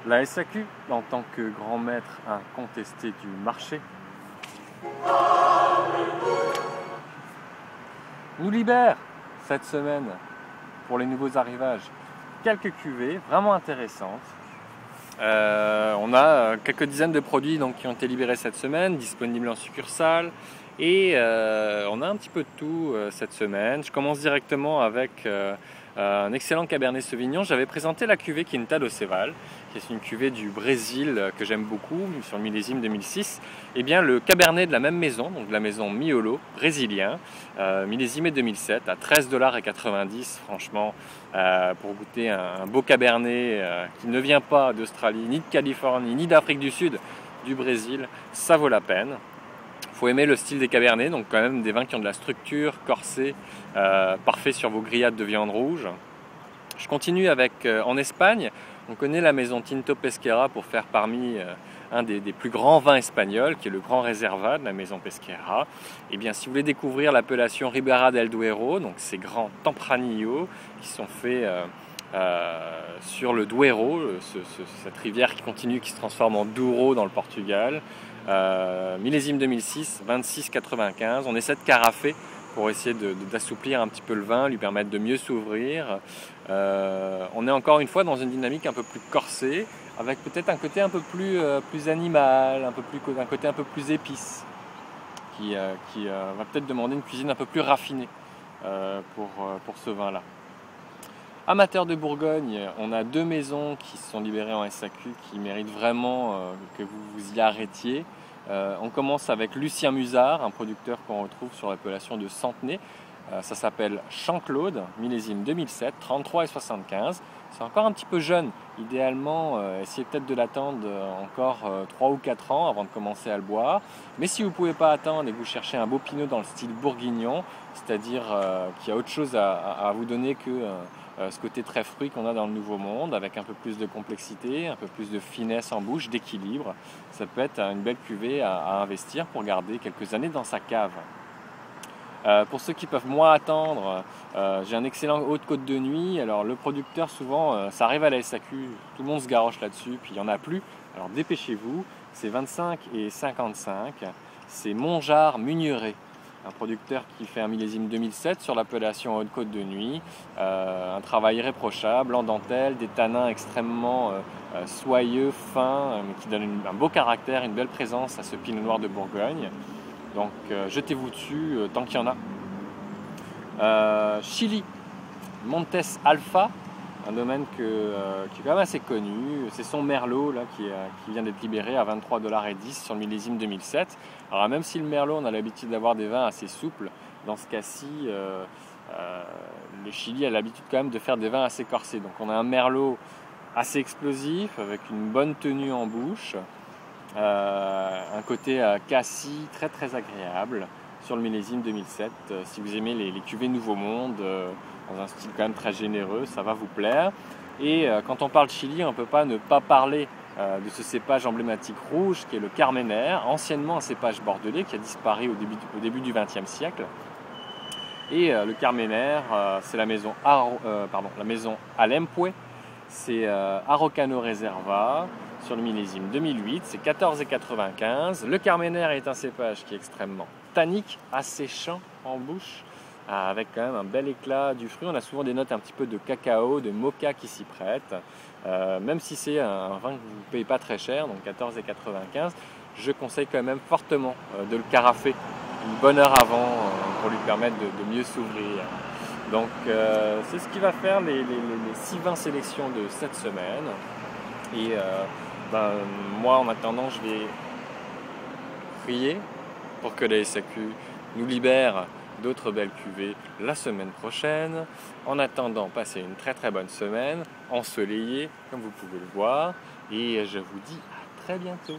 La SAQ, en tant que grand maître incontesté du marché, nous libère cette semaine pour les nouveaux arrivages quelques cuvées vraiment intéressantes. On a quelques dizaines de produits donc, qui ont été libérés cette semaine, disponibles en succursale. Et on a un petit peu de tout cette semaine. Je commence directement avec un excellent Cabernet Sauvignon. J'avais présenté la cuvée Quinta do Ceval, qui est une cuvée du Brésil que j'aime beaucoup, sur le millésime 2006. Et bien le Cabernet de la même maison, donc de la maison Miolo, brésilien, millésimé 2007, à 13,90 $. Franchement, pour goûter un beau Cabernet qui ne vient pas d'Australie, ni de Californie, ni d'Afrique du Sud, du Brésil, ça vaut la peine. Il faut aimer le style des Cabernets, donc quand même des vins qui ont de la structure, corsés, parfait sur vos grillades de viande rouge. Je continue avec, en Espagne, on connaît la maison Tinto Pesquera pour faire parmi un des plus grands vins espagnols, qui est le Grand Reserva de la maison Pesquera. Et bien si vous voulez découvrir l'appellation Ribera del Duero, donc ces grands Tempranillo qui sont faits sur le Duero, cette rivière qui continue, qui se transforme en Douro dans le Portugal. Millésime 2006, 26,95. On essaie de carafer pour essayer d'assouplir un petit peu le vin, lui permettre de mieux s'ouvrir. On est encore une fois dans une dynamique un peu plus corsée, avec peut-être un côté un peu plus animal, un côté un peu plus épice, qui va peut-être demander une cuisine un peu plus raffinée pour ce vin-là. Amateurs de Bourgogne, on a deux maisons qui se sont libérées en SAQ qui méritent vraiment que vous vous y arrêtiez. On commence avec Lucien Musard, un producteur qu'on retrouve sur l'appellation de Centenay. Ça s'appelle Champ-Claude, millésime 2007, 33,75. C'est encore un petit peu jeune. Idéalement, essayez peut-être de l'attendre encore 3 ou 4 ans avant de commencer à le boire. Mais si vous ne pouvez pas attendre et que vous cherchez un beau pinot dans le style bourguignon, c'est-à-dire qu'il y a autre chose à vous donner que ce côté très fruit qu'on a dans le Nouveau Monde, avec un peu plus de complexité, un peu plus de finesse en bouche, d'équilibre, ça peut être une belle cuvée à investir pour garder quelques années dans sa cave. Pour ceux qui peuvent moins attendre, j'ai un excellent Haute-Côte de Nuit. Alors le producteur souvent, ça arrive à la SAQ, tout le monde se garoche là-dessus, puis il n'y en a plus. Alors dépêchez-vous, c'est 25,55. C'est Montjard Mugneret, un producteur qui fait un millésime 2007 sur l'appellation Haute-Côte de Nuit. Un travail irréprochable, en dentelle, des tanins extrêmement soyeux, fins, mais qui donnent un beau caractère, une belle présence à ce pinot noir de Bourgogne. Donc jetez-vous dessus tant qu'il y en a. Chili, Montes Alpha, un domaine qui est quand même assez connu. C'est son Merlot là, qui vient d'être libéré à 23,10 $ sur le millésime 2007. Alors même si le Merlot, on a l'habitude d'avoir des vins assez souples, dans ce cas-ci, le Chili a l'habitude quand même de faire des vins assez corsés. Donc on a un Merlot assez explosif, avec une bonne tenue en bouche. Un côté cassis très très agréable sur le millésime 2007. Si vous aimez les cuvées Nouveau Monde dans un style quand même très généreux, ça va vous plaire. Et quand on parle Chili, on ne peut pas ne pas parler de ce cépage emblématique rouge qui est le Carmener, anciennement un cépage bordelais qui a disparu au début du XXe siècle. Et le Carmener, c'est la maison Alempue, c'est Araucano Reserva. Sur le millésime 2008, c'est 14,95 $. Le Carmener est un cépage qui est extrêmement tannique, asséchant en bouche, avec quand même un bel éclat du fruit. On a souvent des notes un petit peu de cacao, de mocha qui s'y prêtent. Même si c'est un vin que vous ne payez pas très cher, donc 14,95 $, je conseille quand même fortement de le carafer une bonne heure avant pour lui permettre de mieux s'ouvrir. Donc c'est ce qui va faire les 6 vins sélections de cette semaine. Et moi en attendant je vais prier pour que la SAQ nous libère d'autres belles cuvées la semaine prochaine. En attendant, passez une très très bonne semaine, ensoleillée comme vous pouvez le voir, et je vous dis à très bientôt.